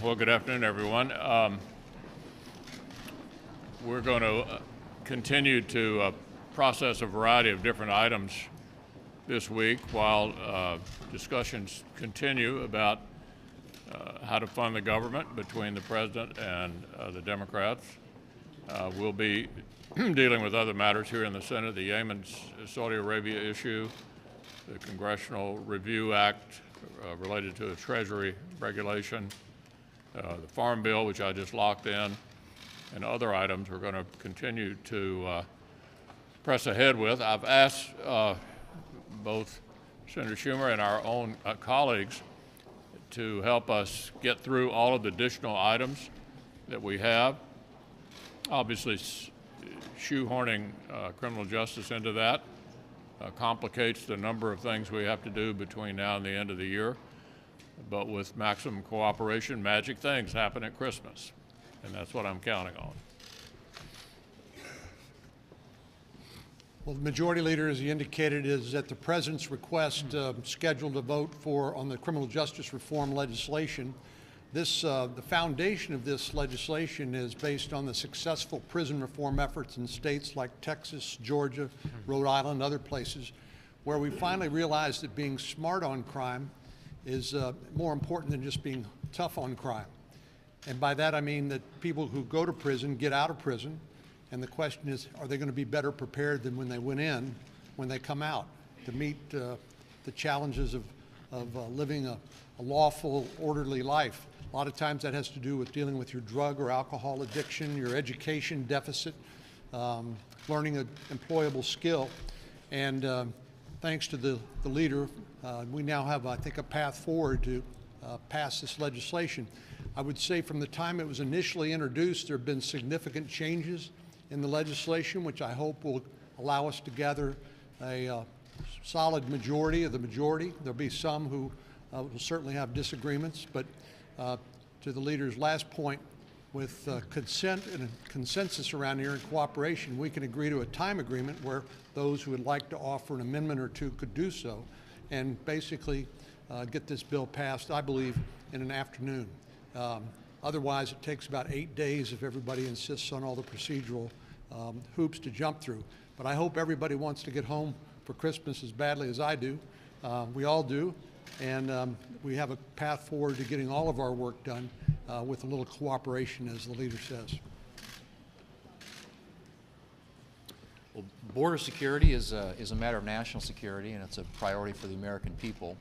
Well, good afternoon, everyone. We're going to continue to process a variety of different items this week while discussions continue about how to fund the government between the president and the Democrats. We'll be dealing with other matters here in the Senate, the Yemen-Saudi Arabia issue, the Congressional Review Act related to the Treasury regulation, the Farm Bill, which I just locked in, and other items we're going to continue to press ahead with. I've asked both Senator Schumer and our own colleagues to help us get through all of the additional items that we have. Obviously, shoehorning criminal justice into that complicates the number of things we have to do between now and the end of the year. But with maximum cooperation, magic things happen at Christmas, and that's what I'm counting on. Well, the Majority Leader, as he indicated, is at the President's request scheduled to vote on the criminal justice reform legislation. The foundation of this legislation is based on the successful prison reform efforts in states like Texas, Georgia, Rhode Island, and other places, where we finally realized that being smart on crime is more important than just being tough on crime. And by that I mean that people who go to prison get out of prison, and the question is, are they going to be better prepared than when they went in, when they come out, to meet the challenges of living a lawful, orderly life? A lot of times that has to do with dealing with your drug or alcohol addiction, your education deficit, learning an employable skill. And thanks to the leader, we now have, I think, a path forward to pass this legislation. I would say from the time it was initially introduced, there have been significant changes in the legislation, which I hope will allow us to gather a solid majority of the majority. There'll be some who will certainly have disagreements, but to the leader's last point, with consent and a consensus around here and cooperation, we can agree to a time agreement where those who would like to offer an amendment or two could do so, and basically get this bill passed, I believe, in an afternoon. Otherwise, it takes about 8 days if everybody insists on all the procedural hoops to jump through. But I hope everybody wants to get home for Christmas as badly as I do. We all do. And we have a path forward to getting all of our work done with a little cooperation, as the leader says. Well, border security is a matter of national security, and it's a priority for the American people.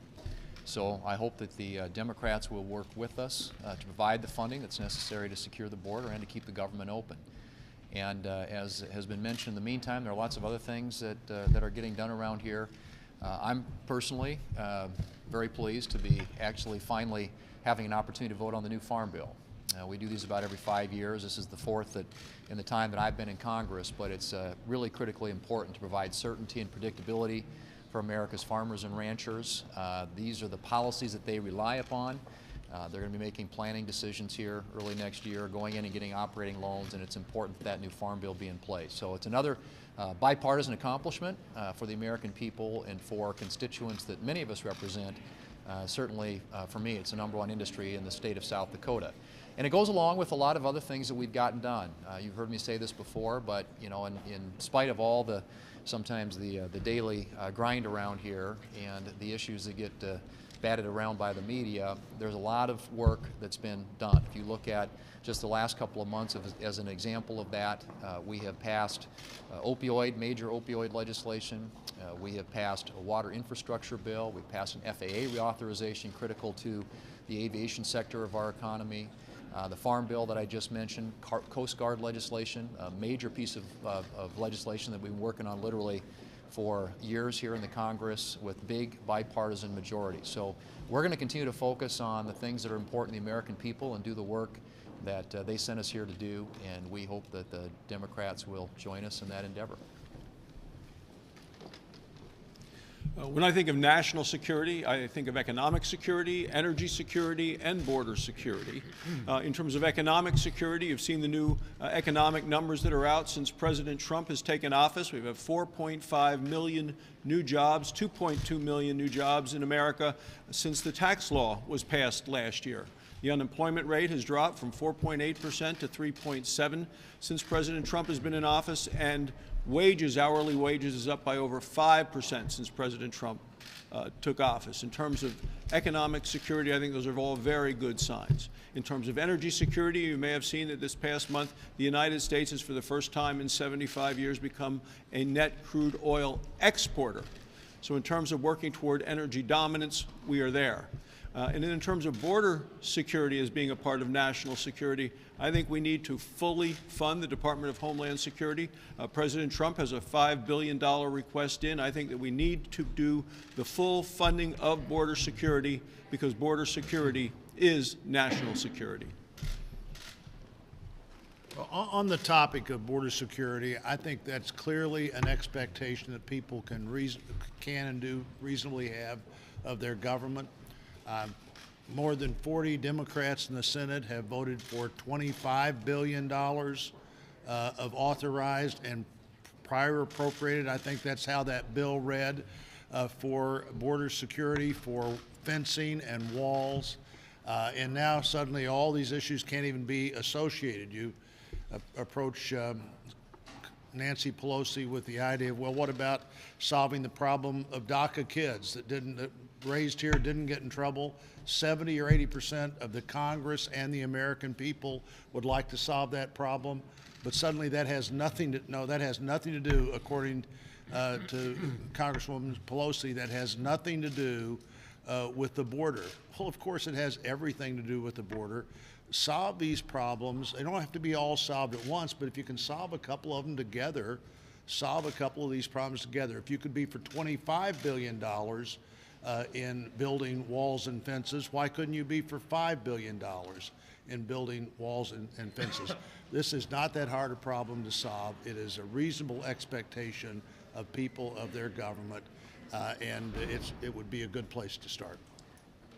So I hope that the Democrats will work with us to provide the funding that's necessary to secure the border and to keep the government open. And as has been mentioned in the meantime, there are lots of other things that are getting done around here. I'm personally very pleased to be actually finally having an opportunity to vote on the new Farm Bill. We do these about every 5 years. This is the fourth in the time that I've been in Congress, but it's really critically important to provide certainty and predictability for America's farmers and ranchers. These are the policies that they rely upon. They're going to be making planning decisions here early next year, going in and getting operating loans, and it's important that new Farm Bill be in place. So it's another bipartisan accomplishment for the American people and for constituents that many of us represent. Certainly, for me, it's the #1 industry in the state of South Dakota. And it goes along with a lot of other things that we've gotten done. You've heard me say this before, but you know, in spite of all sometimes the daily grind around here and the issues that get batted around by the media, there's a lot of work that's been done. If you look at just the last couple of months as an example of that, we have passed major opioid legislation. We have passed a water infrastructure bill. We've passed an FAA reauthorization critical to the aviation sector of our economy. The Farm Bill that I just mentioned, Coast Guard legislation, a major piece of legislation that we've been working on literally for years here in the Congress with big bipartisan majorities. So we're going to continue to focus on the things that are important to the American people and do the work that they sent us here to do, and we hope that the Democrats will join us in that endeavor. When I think of national security, I think of economic security, energy security, and border security. In terms of economic security, you've seen the new economic numbers that are out since President Trump has taken office. We've had 4.5 million new jobs, 2.2 million new jobs in America since the tax law was passed last year. The unemployment rate has dropped from 4.8% to 3.7% since President Trump has been in office, and wages, hourly wages, is up by over 5% since President Trump took office. In terms of economic security, I think those are all very good signs. In terms of energy security, you may have seen that this past month, the United States has, for the first time in 75 years, become a net crude oil exporter. So in terms of working toward energy dominance, we are there. And then in terms of border security as being a part of national security, I think we need to fully fund the Department of Homeland Security. President Trump has a $5 billion request in. I think that we need to do the full funding of border security, because border security is national security. On the topic of border security, I think that's clearly an expectation that people can and do reasonably have of their government. More than 40 Democrats in the Senate have voted for $25 billion of authorized and prior appropriated. I think that's how that bill read, for border security, for fencing and walls. And now suddenly all these issues can't even be associated. You approach Nancy Pelosi with the idea of, well, what about solving the problem of DACA kids that raised here, didn't get in trouble? 70 or 80% of the Congress and the American people would like to solve that problem, but suddenly that has nothing to do, according to Congresswoman Pelosi, that has nothing to do with the border. Well, of course it has everything to do with the border. Solve these problems. They don't have to be all solved at once, but if you can solve a couple of them together, solve a couple of these problems together. If you could be for $25 billion in building walls and fences, why couldn't you be for $5 billion in building walls and fences? This is not that hard a problem to solve. It is a reasonable expectation of people, of their government, and it would be a good place to start.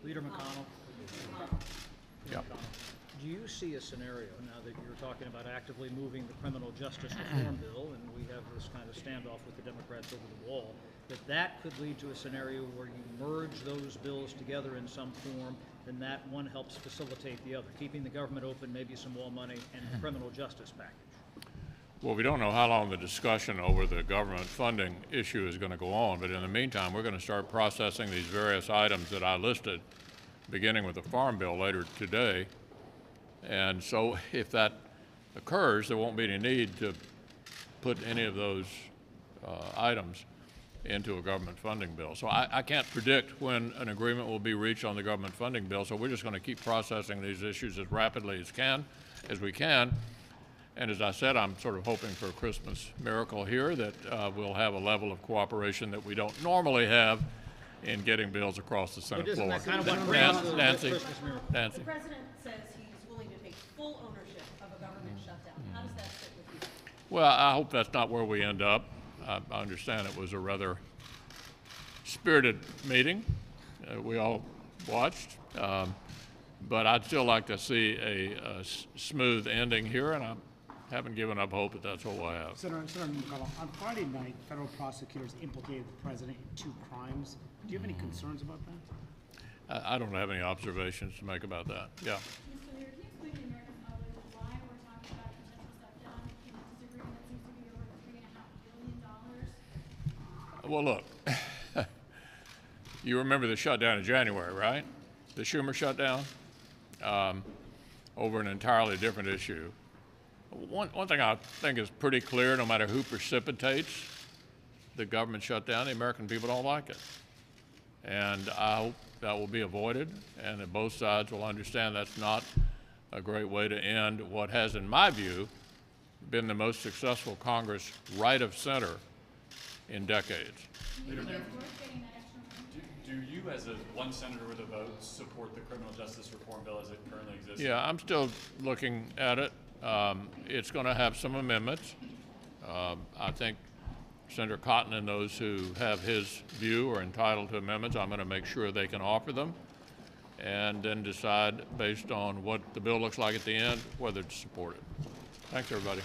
Leader McConnell. Yeah. Do you see a scenario, now that you're talking about actively moving the criminal justice reform bill, and we have this kind of standoff with the Democrats over the wall, that could lead to a scenario where you merge those bills together in some form, and that one helps facilitate the other, keeping the government open, maybe some more money, and the criminal justice package? Well, we don't know how long the discussion over the government funding issue is going to go on, but in the meantime, we're going to start processing these various items that I listed, beginning with the Farm Bill later today. And so if that occurs, there won't be any need to put any of those items into a government funding bill. So I can't predict when an agreement will be reached on the government funding bill, so we're just going to keep processing these issues as rapidly as we can. And as I said, I'm sort of hoping for a Christmas miracle here, that we'll have a level of cooperation that we don't normally have in getting bills across the Senate floor. That kind of what brings the Nancy. Christmas miracle? Nancy. The president says he's willing to take full ownership of a government shutdown. How does that sit with you? Well, I hope that's not where we end up. I understand it was a rather spirited meeting. We all watched. But I'd still like to see a smooth ending here, and I haven't given up hope that that's what we'll have. Senator McConnell, on Friday night, federal prosecutors implicated the president in 2 crimes. Do you have any concerns about that? I don't have any observations to make about that. Yeah. Mr. Leader, can you explain to the American public why we're talking about a potential step down in this agreement that seems to be over $3.5 billion? Well, look, you remember the shutdown in January, right? The Schumer shutdown over an entirely different issue. One thing I think is pretty clear, no matter who precipitates the government shutdown, the American people don't like it. And I hope that will be avoided, and that both sides will understand that's not a great way to end what has, in my view, been the most successful Congress right of center in decades. Do you, as one senator with a vote, support the criminal justice reform bill as it currently exists? Yeah, I'm still looking at it. It's going to have some amendments. I think Senator Cotton and those who have his view are entitled to amendments. I'm going to make sure they can offer them, and then decide based on what the bill looks like at the end whether to support it. Thanks, everybody.